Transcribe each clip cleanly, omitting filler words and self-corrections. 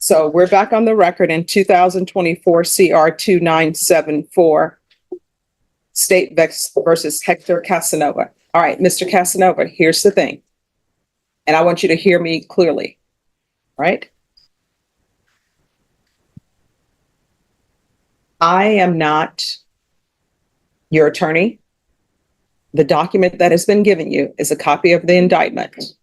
So we're back on the record in 2024 CR 2974, State versus Hector Casanova. All right, Mr. Casanova, here's the thing. And I want you to hear me clearly, right? I am not your attorney. The document that has been given you is a copy of the indictment.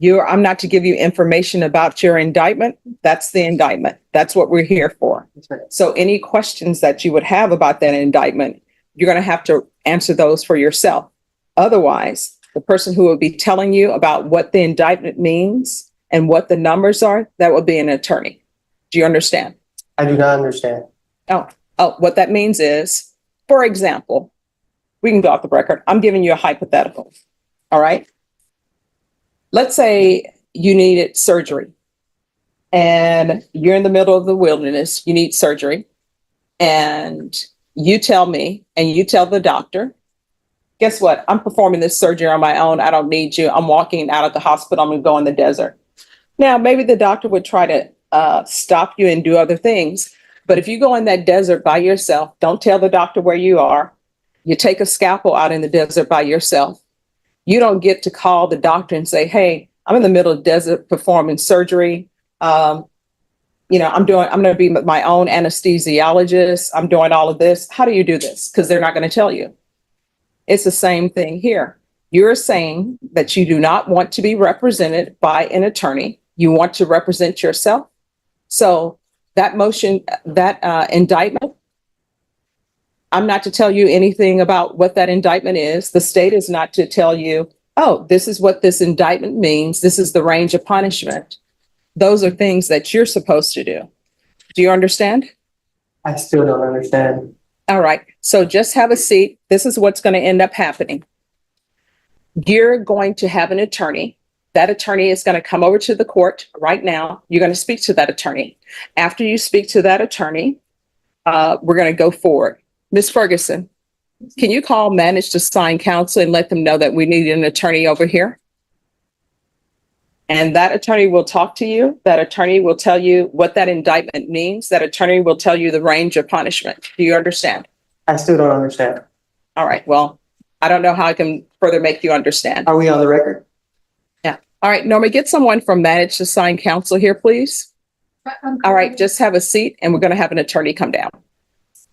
I'm not to give you information about your indictment. That's the indictment. That's what we're here for. So any questions that you would have about that indictment, you're going to have to answer those for yourself. Otherwise, the person who will be telling you about what the indictment means and what the numbers are, that will be an attorney. Do you understand? I do not understand. Oh, what that means is, for example, we can go off the record. I'm giving you a hypothetical. All right. Let's say you needed surgery and you're in the middle of the wilderness, you need surgery, and you tell me and you tell the doctor, guess what? I'm performing this surgery on my own. I don't need you. I'm walking out of the hospital. I'm going to go in the desert. Now, maybe the doctor would try to stop you and do other things. But if you go in that desert by yourself, don't tell the doctor where you are. You take a scalpel out in the desert by yourself. You don't get to call the doctor and say, hey, I'm in the middle of the desert performing surgery. I'm going to be my own anesthesiologist. I'm doing all of this. How do you do this? Because they're not going to tell you. It's the same thing here. You're saying that you do not want to be represented by an attorney. You want to represent yourself. So that motion, that indictment, I'm not to tell you anything about what that indictment is. The state is not to tell you, oh, this is what this indictment means. This is the range of punishment. Those are things that you're supposed to do. Do you understand? I still don't understand. All right. So just have a seat. This is what's going to end up happening. You're going to have an attorney. That attorney is going to come over to the court right now. You're going to speak to that attorney. After you speak to that attorney, we're going to go forward. Ms. Ferguson, can you call manage to sign counsel and let them know that we need an attorney over here? And that attorney will talk to you. That attorney will tell you what that indictment means. That attorney will tell you the range of punishment. Do you understand? I still don't understand. All right. Well, I don't know how I can further make you understand. Are we on the record? Yeah. All right. Norma, get someone from manage to sign counsel here, please. All right. Just have a seat and we're going to have an attorney come down.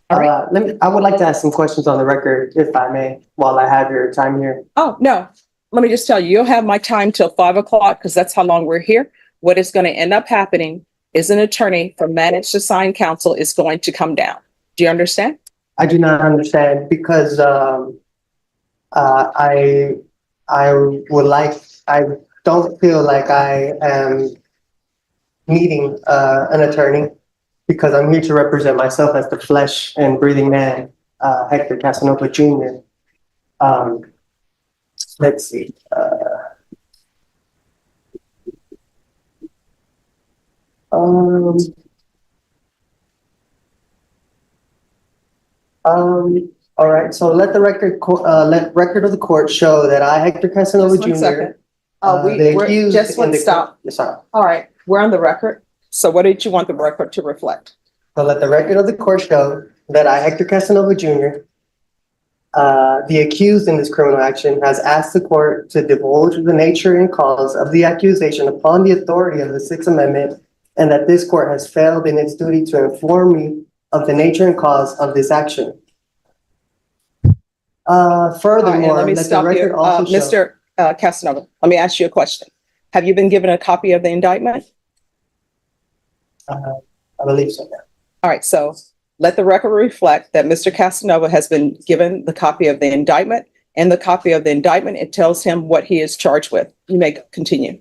All right. I would like to ask some questions on the record, if I may, while I have your time here. Oh, no. Let me just tell you, you'll have my time till 5 o'clock because that's how long we're here. What is going to end up happening is an attorney from manage to sign counsel is going to come down. Do you understand? I do not understand because I don't feel like I am needing an attorney because I'm here to represent myself as the flesh and breathing man, Hector Casanova Jr. Let's see. All right. So let the record of the court show that I, Hector Casanova Just one Jr. second. We're just one stop. Yes, sorry. All right. We're on the record. So what did you want the record to reflect? So let the record of the court show that I, Hector Casanova Jr., the accused in this criminal action, has asked the court to divulge the nature and cause of the accusation upon the authority of the Sixth Amendment, and that this court has failed in its duty to inform me of the nature and cause of this action. Furthermore, let me let stop the record you. also show. Mr. Casanova, let me ask you a question. Have you been given a copy of the indictment? I believe so, yeah. All right. So let the record reflect that Mr. Casanova has been given the copy of the indictment. And the copy of the indictment, it tells him what he is charged with. You may continue.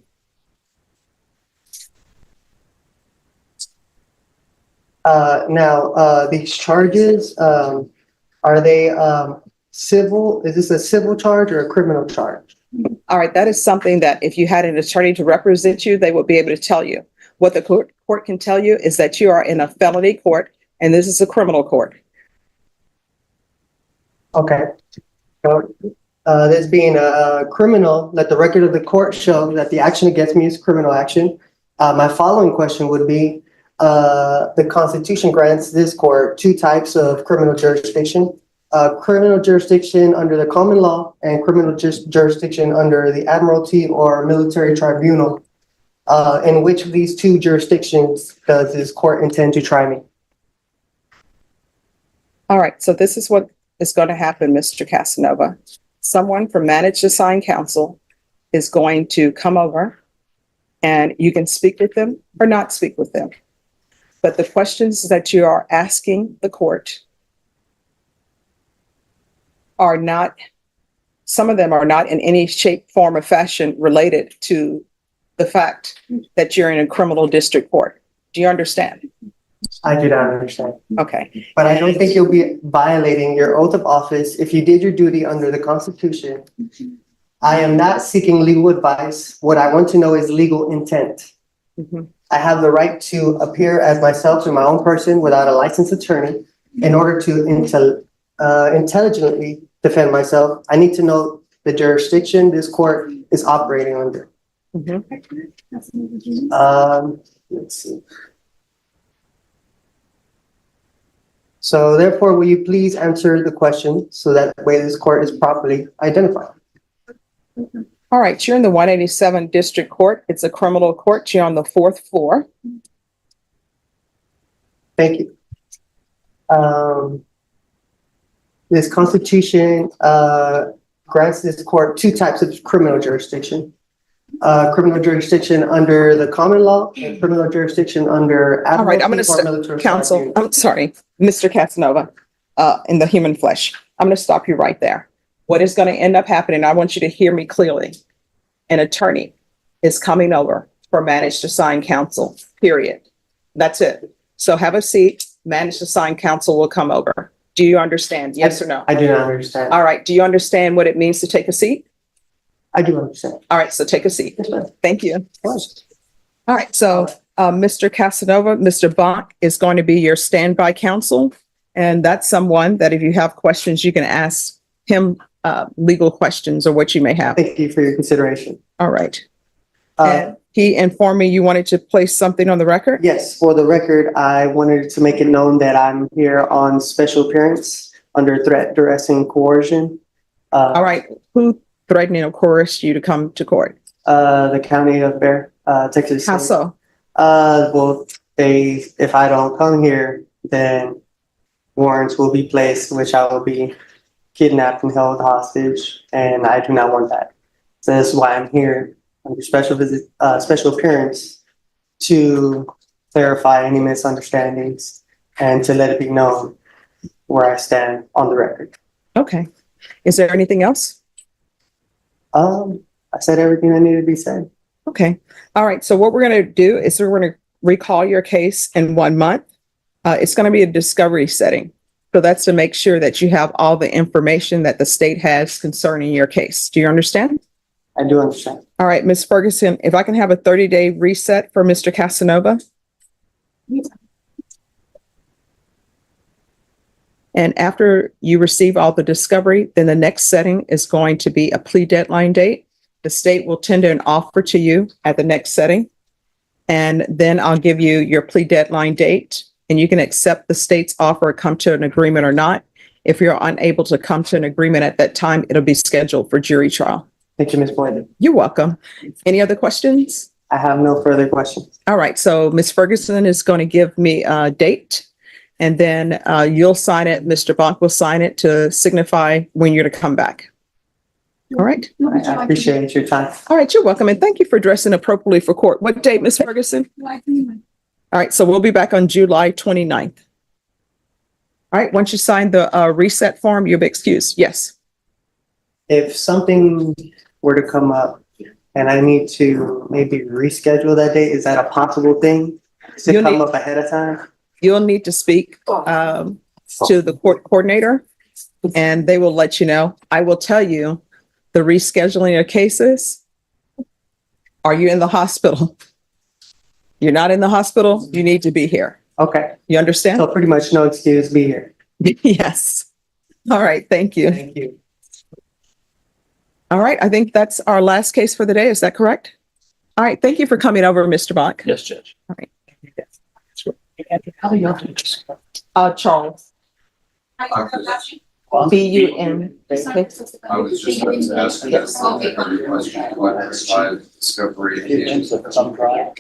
Now, these charges, are they civil? Is this a civil charge or a criminal charge? All right. That is something that if you had an attorney to represent you, they would be able to tell you. What the court can tell you is that you are in a felony court and this is a criminal court. Okay. So, this being a criminal, let the record of the court show that the action against me is criminal action My following question would be, the Constitution grants this court two types of criminal jurisdiction. Criminal jurisdiction under the common law and criminal jurisdiction under the admiralty or military tribunal. In which of these two jurisdictions does this court intend to try me? All right, so this is what is going to happen, Mr. Casanova. Someone from Managed Assigned Counsel is going to come over and you can speak with them or not speak with them. But the questions that you are asking the court are not, some of them are not in any shape, form, or fashion related to the fact that you're in a criminal district court. Do you understand? I do not understand. Okay. But I don't think you'll be violating your oath of office if you did your duty under the Constitution. I am not seeking legal advice. What I want to know is legal intent. Mhm. I have the right to appear as myself in my own person without a licensed attorney. In order to intelligently defend myself, I need to know the jurisdiction this court is operating under. Mhm. Let's see. So therefore, will you please answer the question so that way this court is properly identified? All right, you're in the 187 District Court. It's a criminal court. You're on the 4th floor. Thank you. This Constitution grants this court two types of criminal jurisdiction. Criminal jurisdiction under the common law and criminal jurisdiction under All right, I'm admiralty going or to military counsel. tribunal. I'm sorry, Mr. Casanova, in the human flesh. I'm going to stop you right there. What is going to end up happening, I want you to hear me clearly. An attorney is coming over for Managed Assigned Counsel, period. That's it. So have a seat. Managed Assigned Counsel will come over. Do you understand? Yes or no? I do not understand. All right. Do you understand what it means to take a seat? I do understand. All right. So take a seat. Yes, ma'am. Thank you. Of course. All right. So Mr. Casanova, Mr. Bonk is going to be your standby counsel. And that's someone that if you have questions, you can ask him legal questions or what you may have. Thank you for your consideration. All right. Uh, And he informed me you wanted to place something on the record? Yes, for the record, I wanted to make it known that I'm here on special appearance under threat, duress, and coercion. All right. Who threatened or coerced you to come to court? The county of Bear, Texas. How so? Well, if I don't come here, then warrants will be placed, which I will be kidnapped and held hostage, and I do not want that. So that's why I'm here under special appearance to clarify any misunderstandings and to let it be known where I stand on the record. Okay. Is there anything else? I said everything that needed to be said. Okay. All right. So what we're going to do is we're going to recall your case in 1 month. It's going to be a discovery setting. So that's to make sure that you have all the information that the state has concerning your case. Do you understand? I do understand. All right, Ms. Ferguson, if I can have a 30-day reset for Mr. Casanova. And after you receive all the discovery, then the next setting is going to be a plea deadline date. The state will tender an offer to you at the next setting. And then I'll give you your plea deadline date and you can accept the state's offer or come to an agreement or not. If you're unable to come to an agreement at that time, it'll be scheduled for jury trial. Thank you, Ms. Boyd. You're welcome. Any other questions? I have no further questions. All right, so Ms. Ferguson is going to give me a date and then you'll sign it. Mr. Bonk will sign it to signify when you're to come back. All right. I appreciate your time. All right, you're welcome. And thank you for dressing appropriately for court. What date, Ms. Ferguson? All right, so we'll be back on July 29th. All right, once you sign the reset form, you'll be excused. Yes. If something were to come up and I need to maybe reschedule that date, is that a possible thing to You'll come need- up ahead of time? You'll need to speak to the court coordinator and they will let you know. I will tell you the rescheduling of cases. Are you in the hospital? You're not in the hospital, you need to be here. Okay, You understand? so pretty much no excuse, be here. Yes. All right, thank you. Thank you. All right, I think that's our last case for the day. Is that correct? All right, thank you for coming over, Mr. Bach. Yes, Judge. All right. How do you have to Charles. B-U-N. I was just going to ask you this question, what is discovery? Some drive,